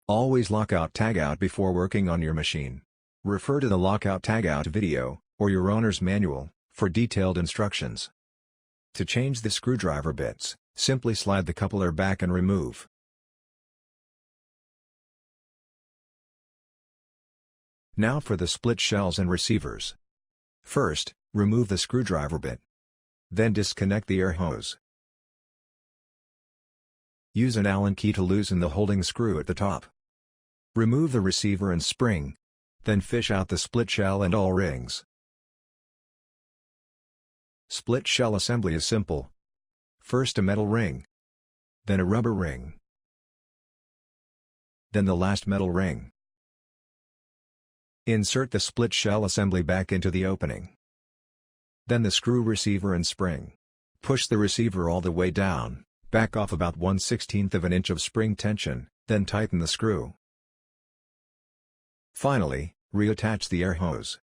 Always lockout tagout before working on your machine. Refer to the lockout tagout video, or your owner's manual, for detailed instructions. To change the screwdriver bits, simply slide the coupler back and remove. Now for the split shells and receivers. First, remove the screwdriver bit. Then disconnect the air hose. Use an Allen key to loosen the holding screw at the top. Remove the receiver and spring. Then fish out the split shell and all rings. Split shell assembly is simple. First a metal ring. Then a rubber ring. Then the last metal ring. Insert the split shell assembly back into the opening. Then the screw receiver and spring. Push the receiver all the way down, back off about 1/16 of an inch of spring tension, then tighten the screw. Finally, reattach the air hose.